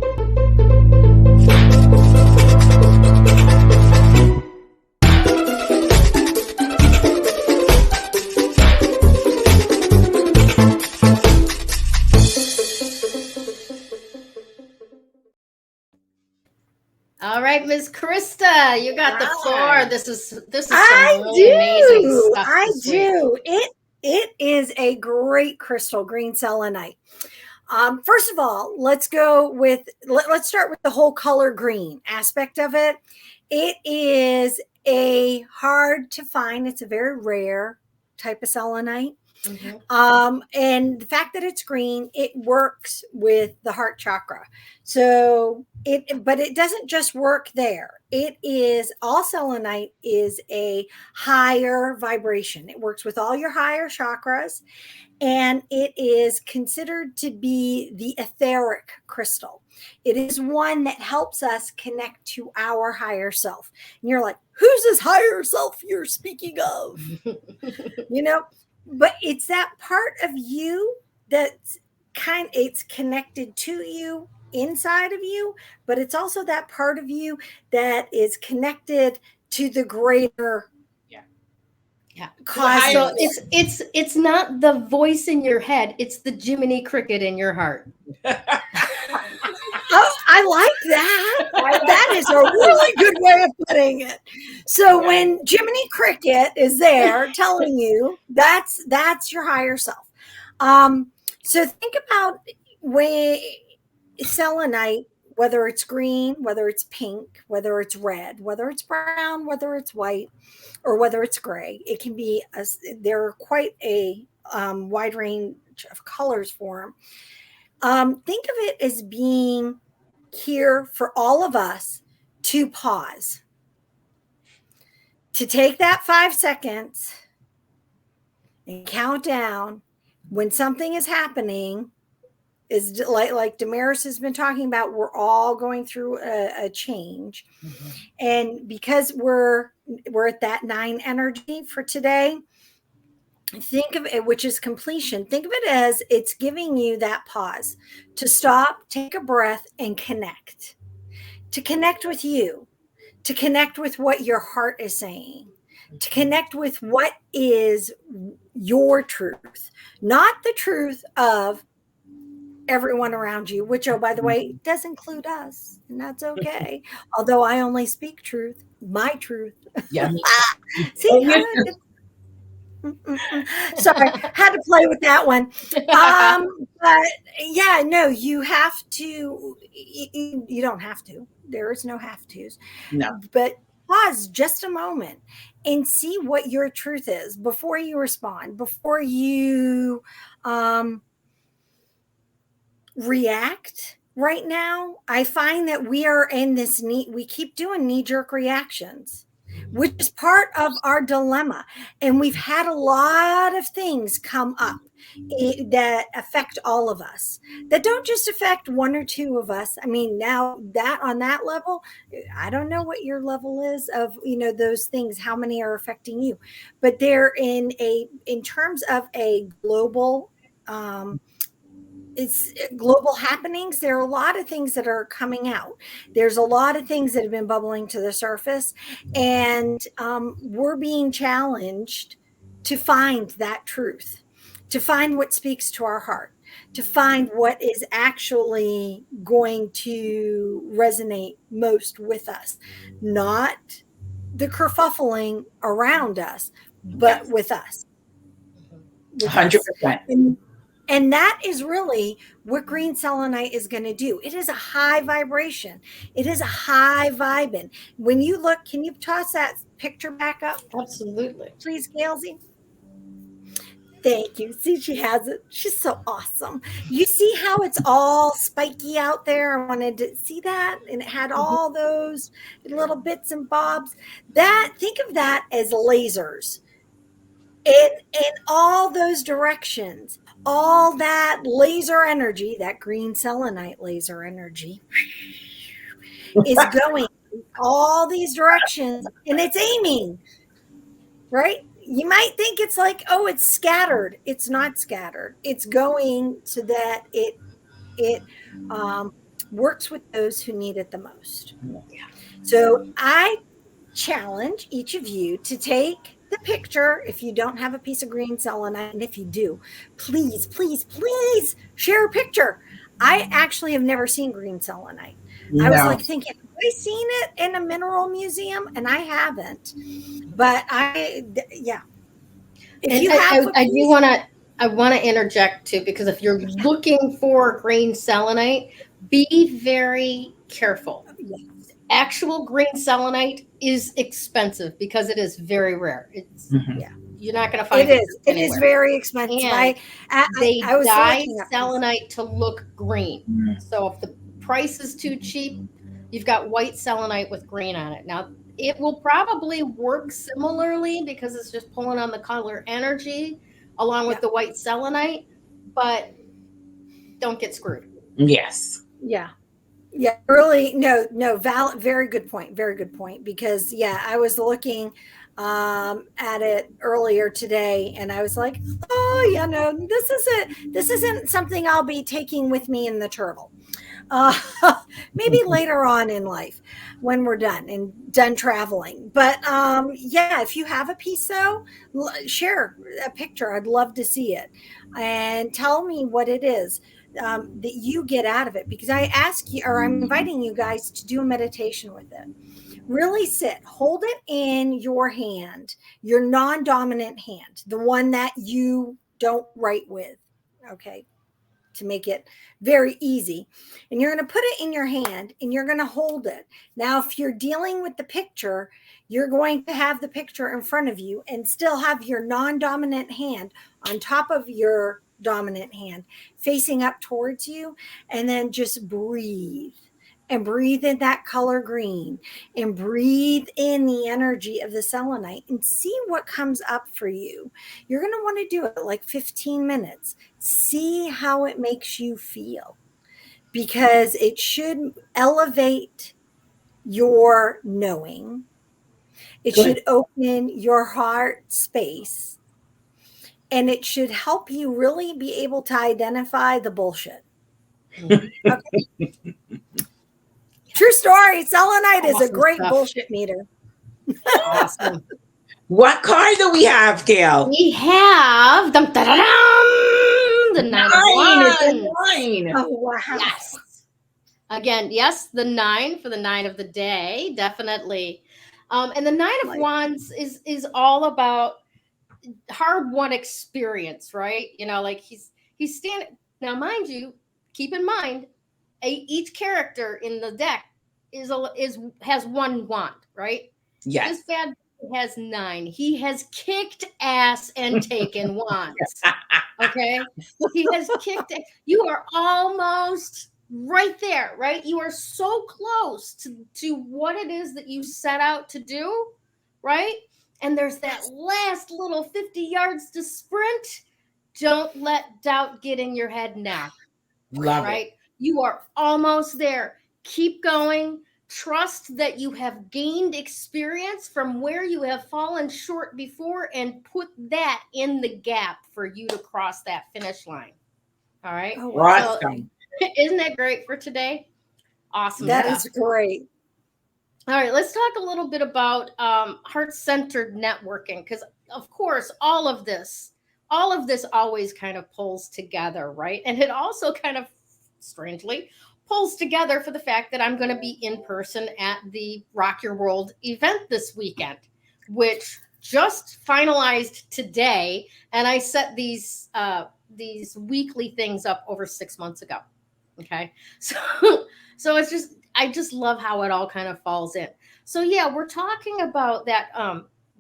All right, Ms. Krista, you got the floor. This is some amazing stuff. I do. It is a great crystal, green selenite. First of all, let's start with the whole color green aspect of it. It is a hard to find. It's a very rare type of selenite. Mm-hmm. And the fact that it's green, it works with the heart chakra. So but it doesn't just work there. All selenite is a higher vibration. It works with all your higher chakras, and it is considered to be the etheric crystal. It is one that helps us connect to our higher self. And you're like, who's this higher self you're speaking of? But it's that part of you that's it's connected to you inside of you, but it's also that part of you that is connected to the greater cause. So it's not the voice in your head, it's the Jiminy Cricket in your heart. Oh, I like that. That is a really good way of putting it. So when Jiminy Cricket is there telling you, that's your higher self. So think about selenite, whether it's green, whether it's pink, whether it's red, whether it's brown, whether it's white, or whether it's gray. It can be there are quite a wide range of colors for them. Think of it as being here for all of us to pause, to take that 5 seconds and count down when something is happening. Is like Damaris has been talking about, we're all going through a change. Mm-hmm. And because we're at that 9 energy for today, think of it, which is completion. Think of it as it's giving you that pause to stop, take a breath, and connect. To connect with you, to connect with what your heart is saying, to connect with what is your truth, not the truth of everyone around you, which, oh, by the way, does include us, and that's okay. Although I only speak truth, my truth. Yeah. See, sorry, had to play with that one. But yeah, no, you have to. You don't have to. There is no have tos. No. But pause just a moment and see what your truth is before you respond, before you react. Right now, I find that we are in this we keep doing knee-jerk reactions. which is part of our dilemma. And we've had a lot of things come up that affect all of us, that don't just affect one or two of us. I mean, now that on that level, I don't know what your level is of, those things, how many are affecting you, but they're in terms of a global, it's global happenings. There are a lot of things that are coming out. There's a lot of things that have been bubbling to the surface, and we're being challenged to find that truth, to find what speaks to our heart, to find what is actually going to resonate most with us, not the kerfuffling around us, but with us. 100%. And that is really what green selenite is going to do. It is a high vibration. It is a high vibing. When you look, can you toss that picture back up? Absolutely. Please, Gailsy. Thank you. See, she has it. She's so awesome. You see how it's all spiky out there? I wanted to see that. And it had all those little bits and bobs. Think of that as lasers. In all those directions, all that laser energy, that green selenite laser energy, is going all these directions, and it's aiming, right? You might think it's like, oh, it's scattered. It's not scattered. It's going so that it works with those who need it the most. So I challenge each of you to take the picture if you don't have a piece of green selenite, and if you do, please, please, please share a picture. I actually have never seen green selenite. I was like thinking, have I seen it in a mineral museum? And I haven't. But yeah. If you have I want to interject too, because if you're looking for green selenite, be very careful. Actual green selenite is expensive because it is very rare. It's you're not going to find it. It is very expensive. And they dye selenite to look green. So if the price is too cheap, you've got white selenite with green on it. Now it will probably work similarly because it's just pulling on the color energy along with the white selenite, but don't get screwed. Yes. Yeah. Yeah, really. No, valid. Very good point. Very good point. Because I was looking at it earlier today, and I was like, oh, no, this isn't something I'll be taking with me in the turtle. Maybe later on in life when we're done traveling. But if you have a piece, though, share a picture. I'd love to see it, and tell me what it is that you get out of it, because I'm inviting you guys to do a meditation with it. Really sit, hold it in your hand, your non-dominant hand, the one that you don't write with, okay, to make it very easy. And you're going to put it in your hand and you're going to hold it. Now, if you're dealing with the picture, you're going to have the picture in front of you and still have your non-dominant hand on top of your dominant hand facing up towards you, and then just breathe and breathe in that color green and breathe in the energy of the selenite and see what comes up for you. You're going to want to do it like 15 minutes. See how it makes you feel, because it should elevate your knowing. It should open your heart space. And it should help you really be able to identify the bullshit. Okay. True story. Selenite is a great bullshit meter. Awesome. What card do we have, Gayle? We have the 9 of Wands. Oh, wow. Yes. Again, yes, the 9 for the 9 of the day, definitely. And the 9 of Wands is all about hard-won experience, right? Like he's standing. Now, mind you, keep in mind, each character in the deck has one wand, right? Yes. This bad boy has 9. He has kicked ass and taken wands. Okay, he has kicked. You are almost right there, right? You are so close to what it is that you set out to do, right? And there's that last little 50 yards to sprint. Don't let doubt get in your head now. Love right? it. You are almost there. Keep going. Trust that you have gained experience from where you have fallen short before and put that in the gap for you to cross that finish line. All right. Oh, wow. Awesome. So, isn't that great for today? Awesome. That stuff. is great. All right, let's talk a little bit about heart-centered networking, because of course all of this always kind of pulls together, right? And it also kind of strangely pulls together for the fact that I'm going to be in person at the Rock Your World event this weekend, which just finalized today, and I set these weekly things up over 6 months ago. Okay, so it's just, I just love how it all kind of falls in. So yeah, we're talking about that.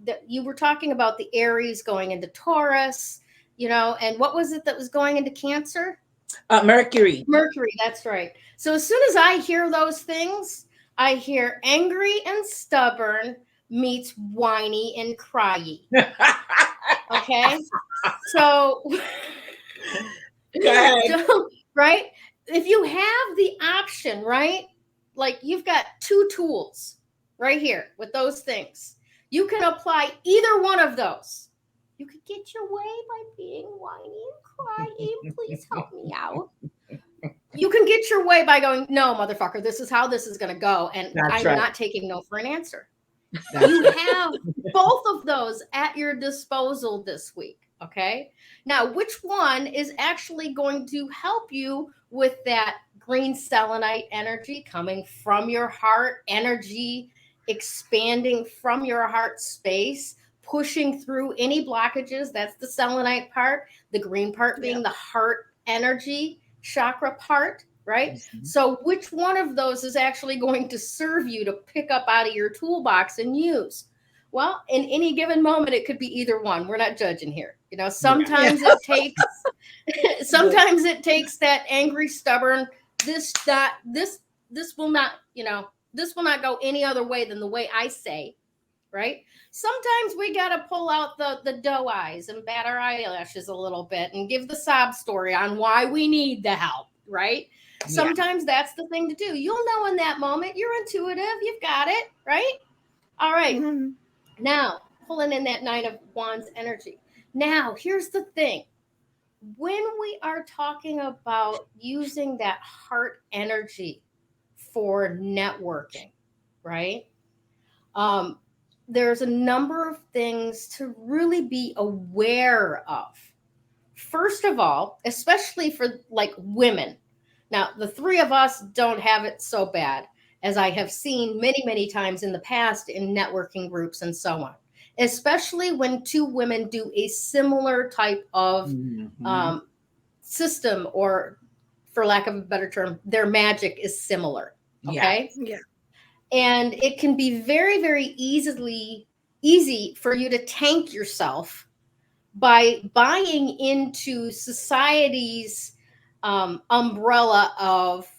That you were talking about the Aries going into Taurus, and what was it that was going into Cancer? Mercury. Mercury, that's right. So as soon as I hear those things, I hear angry and stubborn meets whiny and cryy. Okay, so Go ahead. right? If you have the option, right? Like you've got two tools right here with those things. You can apply either one of those. You could get your way by being whiny and crying. Please help me out. You can get your way by going, no, motherfucker, this is how this is going to go. And I'm not taking no for an answer. You have both of those at your disposal this week. Okay. Now, which one is actually going to help you with that green selenite energy coming from your heart, energy expanding from your heart space, pushing through any blockages? That's the selenite part, the green part being the heart energy chakra part, right? Mm-hmm. So which one of those is actually going to serve you to pick up out of your toolbox and use? Well, in any given moment, it could be either one. We're not judging here. Sometimes it takes that angry, stubborn, this will not go any other way than the way I say, right? Sometimes we got to pull out the doe eyes and bat our eyelashes a little bit and give the sob story on why we need the help, right? Yeah. Sometimes that's the thing to do. You'll know in that moment. You're intuitive. You've got it, right? All right. Mm-hmm. Now, pulling in that Nine of Wands energy. Now, here's the thing. When we are talking about using that heart energy for networking, right? There's a number of things to really be aware of. First of all, especially for like women. Now, the three of us don't have it so bad, as I have seen many, many times in the past in networking groups and so on, especially when two women do a similar type of system, or for lack of a better term, their magic is similar. Okay. Yeah. And it can be very, very easy for you to tank yourself by buying into society's umbrella of,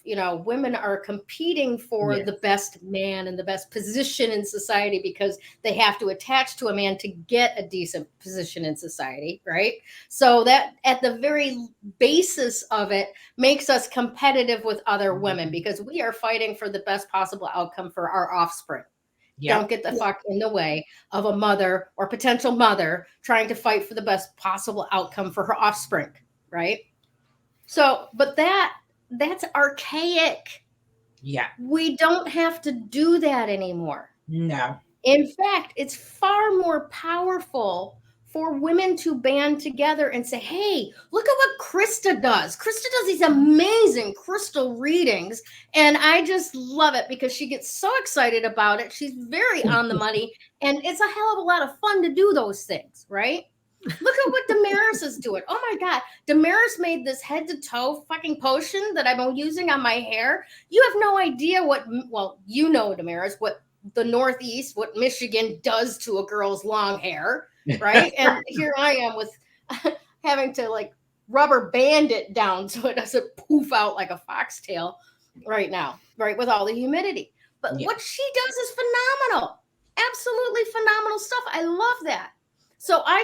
women are competing for the best man and the best position in society because they have to attach to a man to get a decent position in society, right? So that at the very basis of it makes us competitive with other women because we are fighting for the best possible outcome for our offspring. Yep. Don't get the fuck in the way of a mother or potential mother trying to fight for the best possible outcome for her offspring, right? So, but that's archaic. Yeah. We don't have to do that anymore. No. In fact, it's far more powerful for women to band together and say, hey, look at what Krista does. Krista does these amazing crystal readings. And I just love it because she gets so excited about it. She's very on the money. And it's a hell of a lot of fun to do those things, right? Look at what Damaris is doing. Oh my God. Damaris made this head to toe fucking potion that I've been using on my hair. You have no idea Damaris, what the Northeast, what Michigan does to a girl's long hair, right? And here I am with having to like rubber band it down so it doesn't poof out like a foxtail right now, right? With all the humidity. But what she does is phenomenal. Absolutely phenomenal stuff. I love that. So I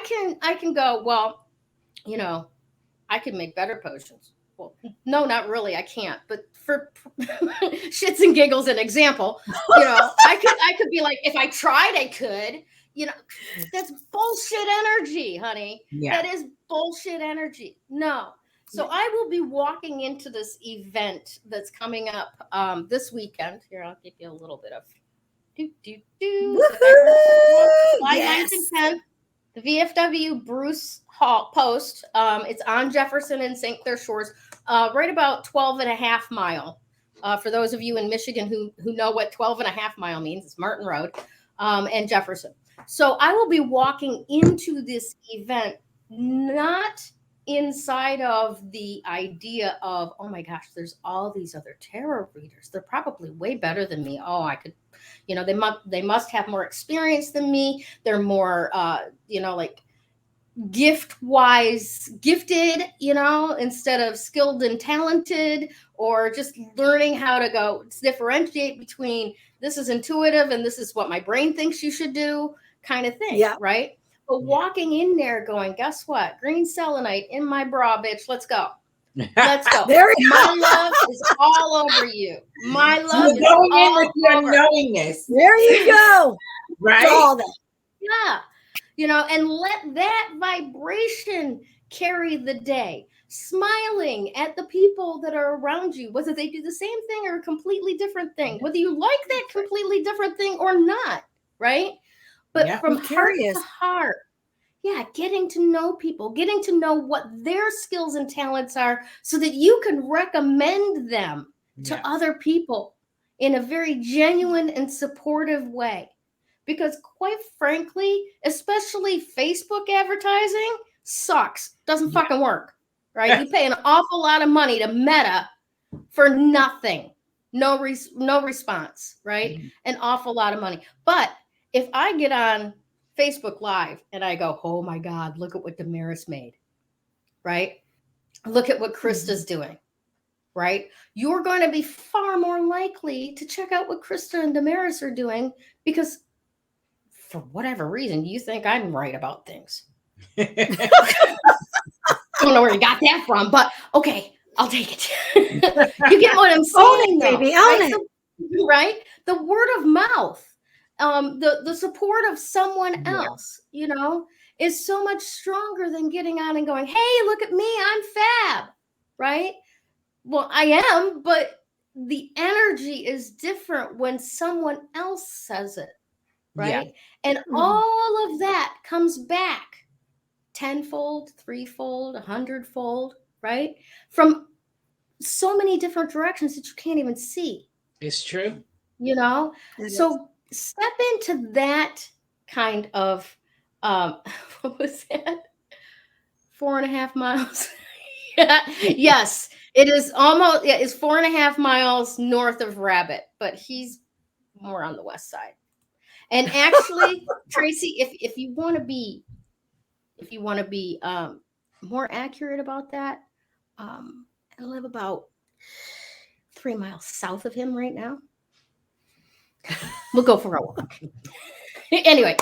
can go, well, you know, I can make better potions. Well, no, not really. I can't. But for shits and giggles, an example, you know, I could be like, if I tried, I could. You know, that's bullshit energy, honey. Yeah. That is bullshit energy. No. So I will be walking into this event that's coming up this weekend. Here, I'll give you a little bit of July 9th and 10th. The VFW Bruce Hall Post. It's on Jefferson and St. Clair Shores, right about 12.5 mile. For those of you in Michigan who know what 12.5 mile means, it's Martin Road and Jefferson. So I will be walking into this event, not inside of the idea of, oh my gosh, there's all these other tarot readers. They're probably way better than me. Oh, I could, you know, they must have more experience than me. They're more, you know, like gift-wise gifted, you know, instead of skilled and talented, or just learning how to go differentiate between this is intuitive and this is what my brain thinks you should do kind of thing. Yeah. Right. But walking in there going, guess what? Green selenite in my bra, bitch. Let's go. Let's go. My love is all over you. My love is going in all with your over. knowingness. There you go. Right. All that. Yeah. You know, and let that vibration carry the day. Smiling at the people that are around you, whether they do the same thing or a completely different thing, whether you like that completely different thing or not, right? But from heart to heart, yeah, getting to know people, getting to know what their skills and talents are so that you can recommend them to other people in a very genuine and supportive way. Because quite frankly, especially Facebook advertising sucks. Doesn't fucking work, right? You pay an awful lot of money to Meta for nothing. No response, right? An awful lot of money. But if I get on Facebook Live and I go, oh my God, look at what Damaris made, right? Look at what Krista's doing, right? You're going to be far more likely to check out what Krista and Damaris are doing because for whatever reason, you think I'm right about things. I don't know where you got that from, but okay, I'll take it. You get what I'm saying, baby, right? Right? The word of mouth, the support of someone else, you know, is so much stronger than getting on and going, hey, look at me, I'm fab, right? Well, I am, but the energy is different when someone else says it. Right. And all of that comes back tenfold, threefold, 100-fold, right? From so many different directions that you can't even see. It's true. You know, so step into that kind of, what was that? 4.5 miles. Yes, it is almost, it's 4.5 miles north of Rabbit, but he's more on the west side. And actually, Tracy, if you want to be more accurate about that, I live about 3 miles south of him right now. We'll go for a walk. Anyway,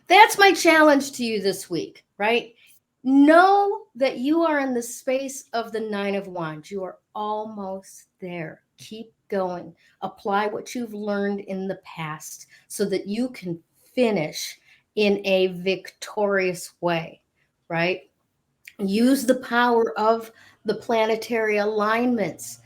that's my challenge to you this week, right? Know that you are in the space of the 9 of Wands. You are almost there. Keep going. Apply what you've learned in the past so that you can finish in a victorious way, right? Use the power of the planetary alignments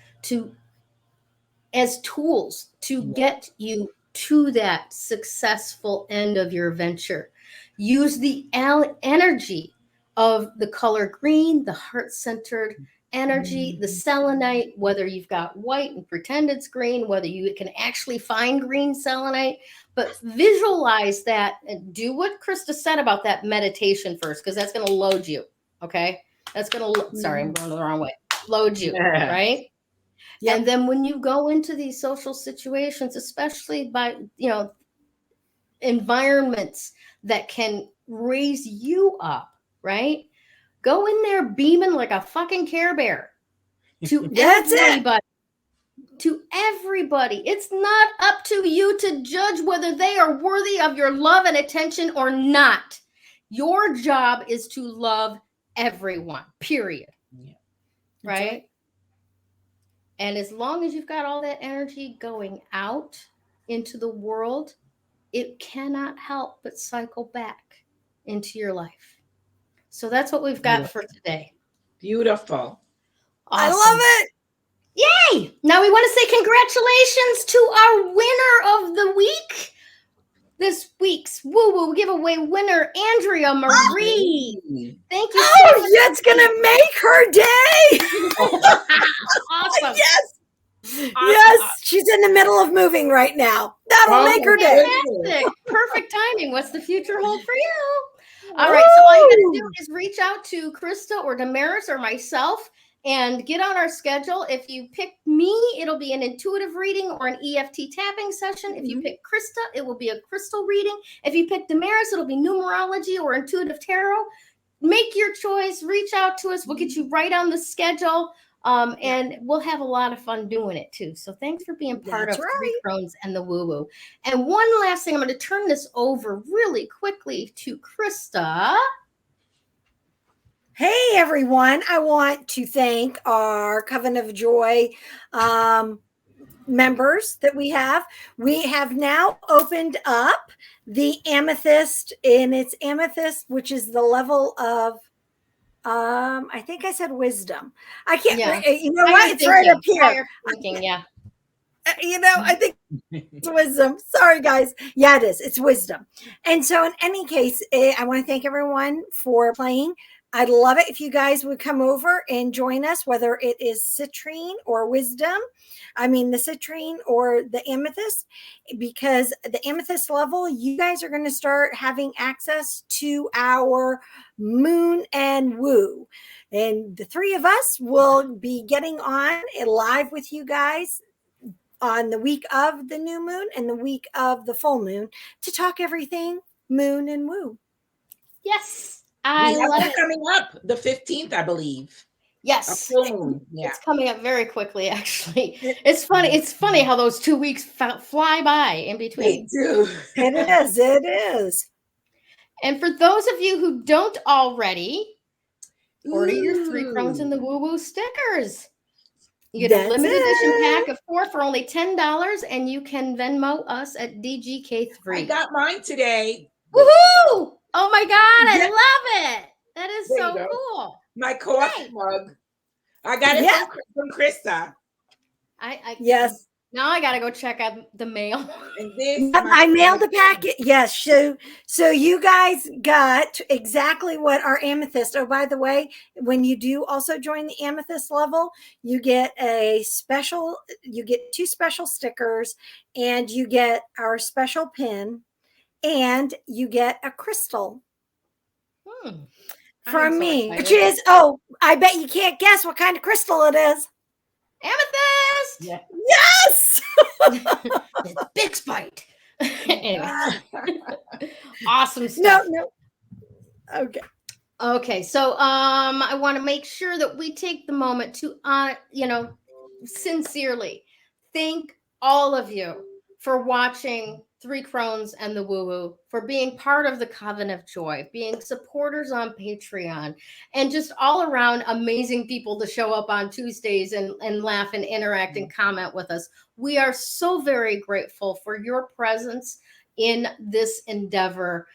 as tools to get you to that successful end of your venture. Use the energy of the color green, the heart-centered energy, the selenite, whether you've got white and pretend it's green, whether you can actually find green selenite, but visualize that and do what Krista said about that meditation first, because that's going to load you. Okay. That's going to, sorry, I'm going the wrong way. Load you. Right. Yep. And then when you go into these social situations, especially by, you know, environments that can raise you up, right? Go in there beaming like a fucking Care Bear to everybody. to everybody. It's not up to you to judge whether they are worthy of your love and attention or not. Your job is to love everyone, period. Yeah. Right? And as long as you've got all that energy going out into the world, it cannot help but cycle back into your life. So that's what we've got for today. Beautiful. Awesome. I love it. Yay! Now we want to say congratulations to our winner of the week. This week's Woo Woo giveaway winner, Andrea Marie. Thank you so much. It's going to make her day. Awesome. Yes. Awesome. Yes. She's in the middle of moving right now. That'll make her day. Fantastic. Perfect timing. What's the future hold for you? All right. So all you got to do is reach out to Krista or Damaris or myself and get on our schedule. If you pick me, it'll be an intuitive reading or an EFT tapping session. If you pick Krista, it will be a crystal reading. If you pick Damaris, it'll be numerology or intuitive tarot. Make your choice. Reach out to us. We'll get you right on the schedule. And we'll have a lot of fun doing it too. So thanks for being part of Three Crones and the Woo Woo. And one last thing, I'm going to turn this over really quickly to Krista. Hey, everyone. I want to thank our Covenant of Joy members that we have. We have now opened up the Amethyst, and it's Amethyst, which is the level of, I think I said wisdom. I can't, you know what? It's right up here. Thinking, yeah. You know, I think it's wisdom. Sorry, guys. Yeah, it is. It's wisdom. And so in any case, I want to thank everyone for playing. I'd love it if you guys would come over and join us, whether it is citrine or wisdom. I mean, the citrine or the amethyst, because the amethyst level, you guys are going to start having access to our moon and woo. And the three of us will be getting on live with you guys on the week of the new moon and the week of the full moon to talk everything moon and woo. Yes. I love it. Coming up the 15th, I believe. Yes. Yeah. It's coming up very quickly, actually. It's funny. It's funny how those 2 weeks fly by in between. They do. It is. It is. And for those of you who don't already, order your Three Crones and the Woo Woo stickers. You get a limited edition pack of 4 for only $10, and you can Venmo us at DGK3. I got mine today. Woohoo! Oh my God, I love it. That is so cool. My coffee mug. I got it from Krista. Yes. Now I got to go check out the mail. And I mailed the packet. Yes. So you guys got exactly what our amethyst. Oh, by the way, when you do also join the amethyst level, you get you get 2 special stickers, and you get our special pin, and you get a crystal from me, which is, I bet you can't guess what kind of crystal it is. Amethyst. Yeah. Yes. It's big spite. Anyway. Awesome stuff. No. Okay. So I want to make sure that we take the moment to sincerely thank all of you for watching Three Crones and the Woo Woo, for being part of the Covenant of Joy, being supporters on Patreon, and just all around amazing people to show up on Tuesdays and laugh and interact and comment with us. We are so very grateful for your presence in this endeavor.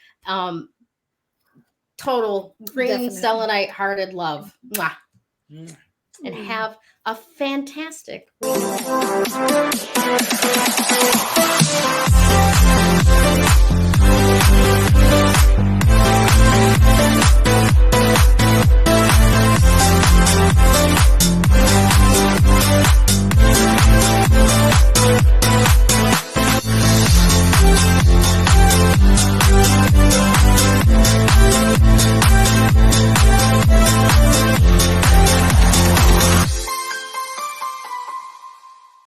Total green selenite hearted love. Mwah. And have a fantastic